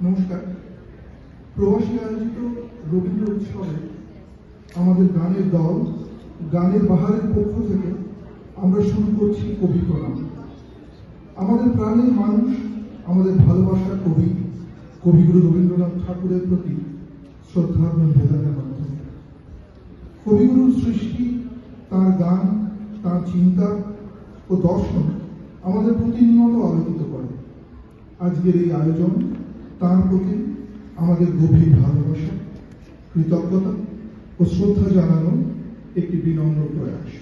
নমস্কার। প্রবাসী আয়োজিত রবীন্দ্র উৎসবে আমাদের গানের দল গানের বাহারের পক্ষ থেকে আমরা শুরু করছি কবি প্রণাম। আমাদের প্রাণের মানুষ, আমাদের ভালোবাসার কবি কবিগুরু রবীন্দ্রনাথ ঠাকুরের প্রতি শ্রদ্ধা নিবেদনের মাধ্যমে কবিগুরুর সৃষ্টি, তার গান, তার চিন্তা ও দর্শন আমাদের প্রতিনিয়ত আলোকিত করে। আজকের এই আয়োজন তার প্রতি আমাদের গভীর ভালোবাসা, কৃতজ্ঞতা ও শ্রদ্ধা জানানোর একটি বিনম্র প্রয়াস।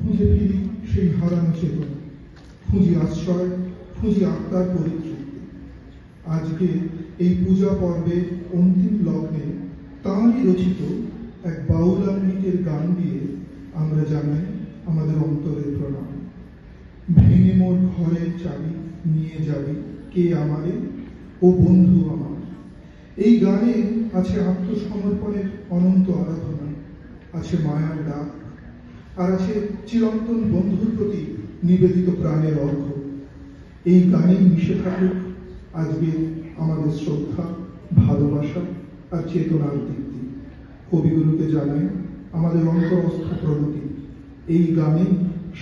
খুঁজে ফিরি সেই হারানো চেতনা, খুঁজি আশ্রয়, খুঁজি আত্মার পরিতৃপ্তি। আজকে এই পূজা পর্বের অন্তিম লগ্নে তাঁরই রচিত এক বাউলামৃতের গান দিয়ে আমরা জানাই আমাদের অন্তরের প্রণাম। ভেঙে মোর ঘরের চাবি নিয়ে যাবি কে আমারে, ও বন্ধু আমার। এই গানে আছে আত্মসমর্পণের অনন্ত আরাধনা, আছে মায়ার ডাক, আর আছে চিরন্তন বন্ধুর প্রতি নিবেদিত প্রাণের অর্ঘ্য। এই গানেই মিশে থাকুক আজকে আমাদের শ্রদ্ধা, ভালোবাসা আর চেতনার দীপ্তি। কবিগুরুকে জানাই আমাদের অন্তরস্থ প্রণতি। এই গানে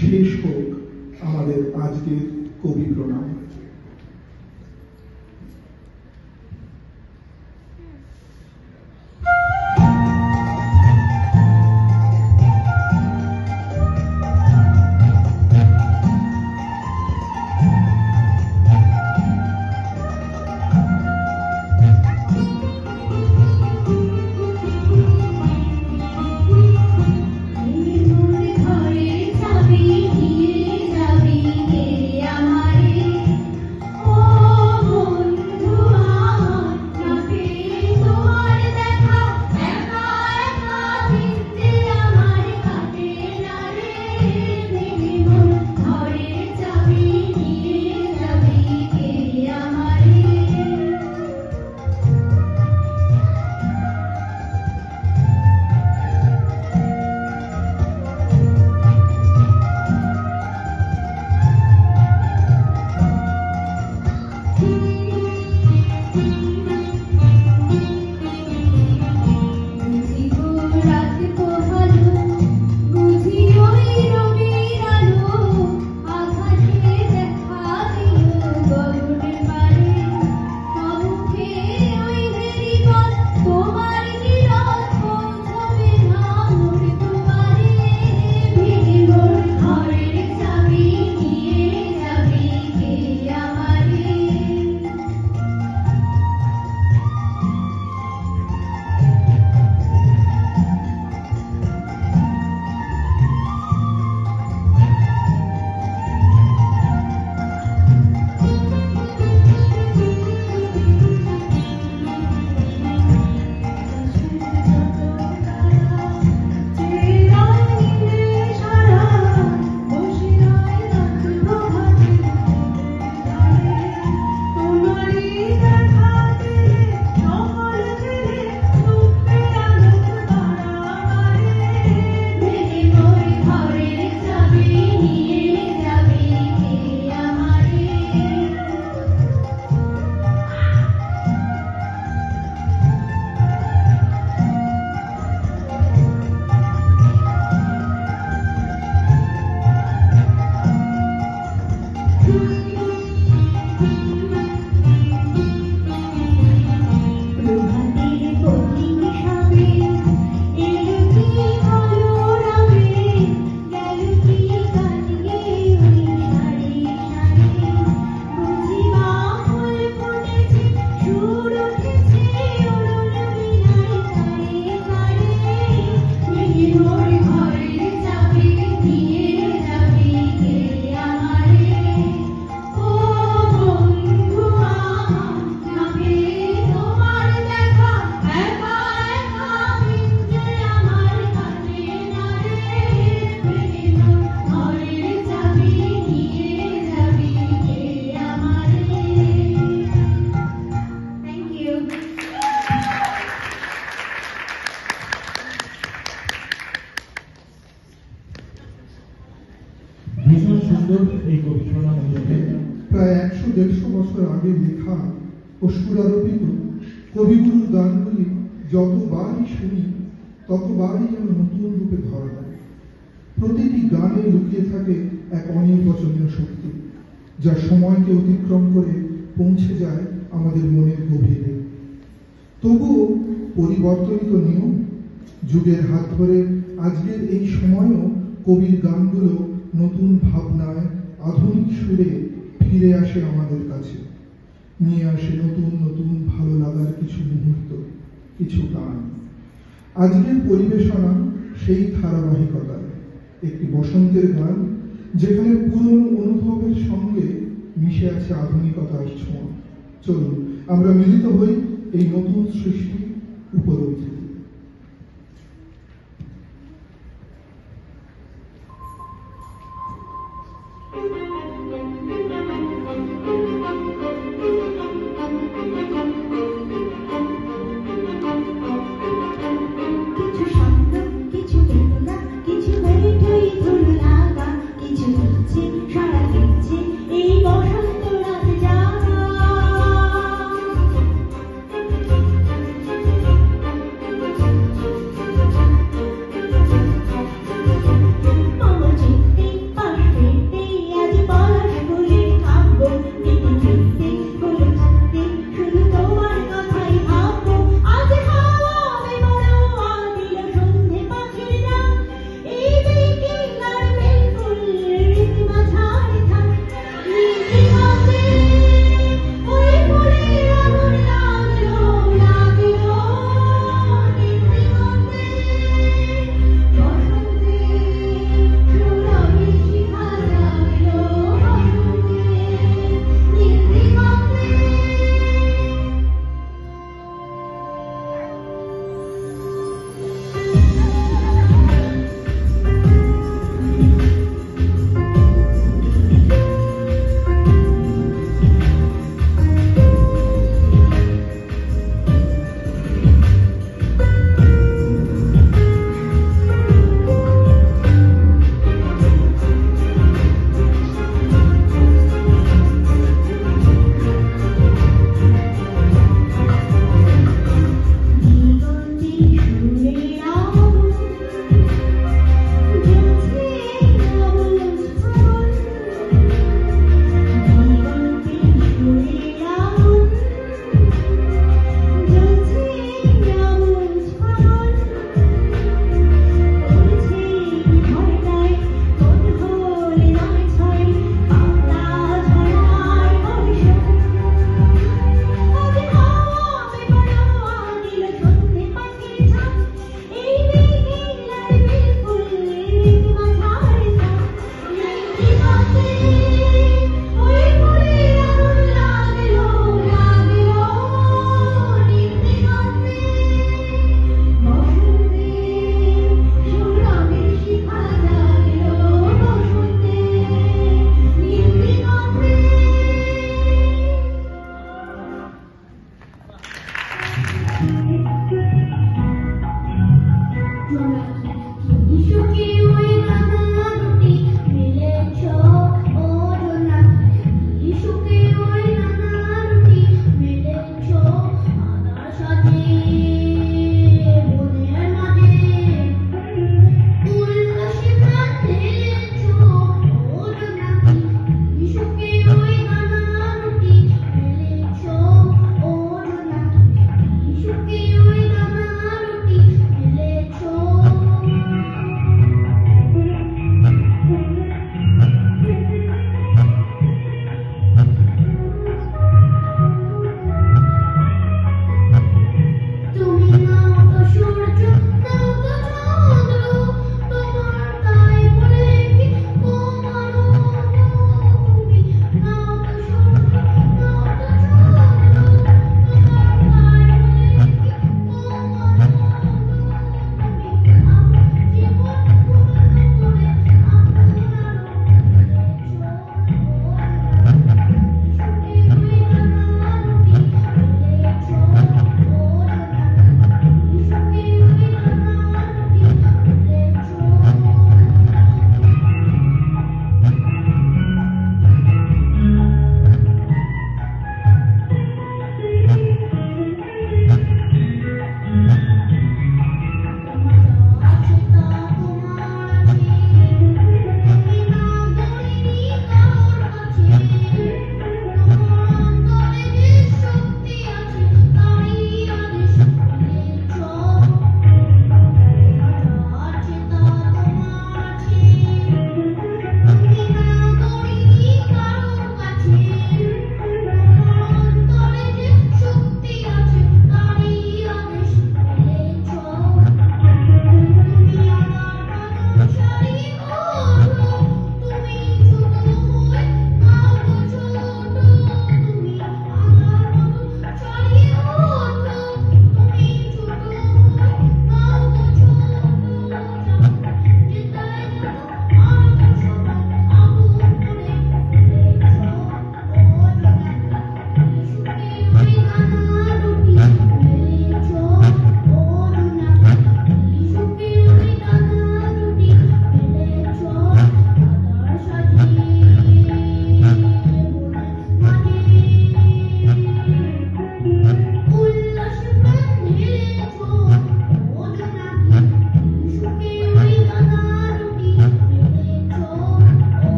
শেষ হোক আমাদের আজকের কবি প্রণাম। ও সুরারোপিত কবিগুরুর গানগুলি যতবারই শুনি ততবারই যেন নতুন রূপে ধরা দেয়। প্রতিটি গানে লুকিয়ে থাকে এক অনির্বচনীয় শক্তি, যা সময়কে অতিক্রম করে পৌঁছে যায় আমাদের মনের গভীরে। তবুও পরিবর্তনিত নিয়ম, যুগের হাত ধরে আজকের এই সময়ও কবির গানগুলো নতুন ভাবনায় আধুনিক সুরে ফিরে আসে আমাদের কাছে, নিয়ে আসে নতুন নতুন ভালো লাগার কিছু মুহূর্ত, কিছু গান। আজকের পরিবেশনা সেই ধারাবাহিকতায় একটি বসন্তের গান, যেখানে পুরনো অনুভবের সঙ্গে মিশে আছে আধুনিকতার ছোঁয়া। চলুন আমরা মিলিত হই এই নতুন সৃষ্টি উপলব্ধি। এই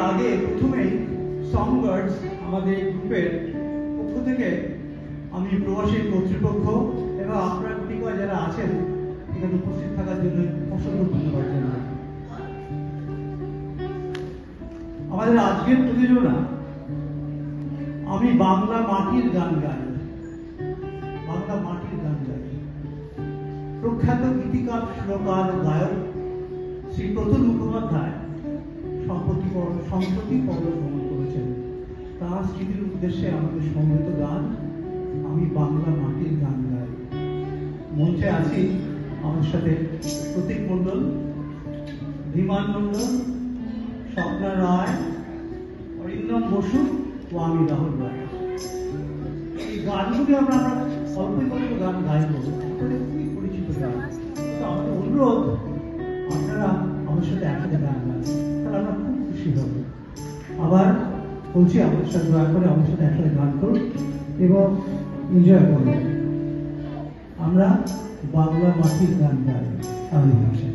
আগে প্রথমেই সংবার্ডস আমাদের গ্রুপের পক্ষ থেকে আমি প্রবাসী কর্তৃপক্ষ এবং আপনারা কতিপয় যারা আছেন এখানে উপস্থিত থাকার জন্য অসংখ্য ধন্যবাদ জানাই। আমাদের আজকের প্রযোজনা আমি বাংলা মাটির গান গাই। বাংলা মাটির গান গাই। প্রখ্যাত গীতিকার, সুরকার ও গায়ক শ্রী প্রতুল মুখোপাধ্যায় সম্প্রতি পদগ্রহণ করেছেন। তার স্মৃতির উদ্দেশ্যে আমাদের সমবেত গান আমি বাংলা মাটির গান গাই। মঞ্চে আছি আমার সাথে প্রতীক মণ্ডল, ধীমান মণ্ডল, স্বপ্না রায়, অরিন্দম বসু ও আমি রাহুল রায়। এই গানগুলি আমরা অল্প অল্প গান গাইব, খুবই পরিচিত গান। তো আমাদের অনুরোধ আপনারা আমার সাথে একসাথে গান গান, তাহলে আমরা খুব খুশি হব। আবার বলছি আমাদের সাথে দয়া করে আমার সাথে একসাথে গান করুন এবং এনজয় করুন। আমরা বাংলা মাটির গান গাই আমি ভাষায়।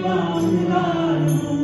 বাংলার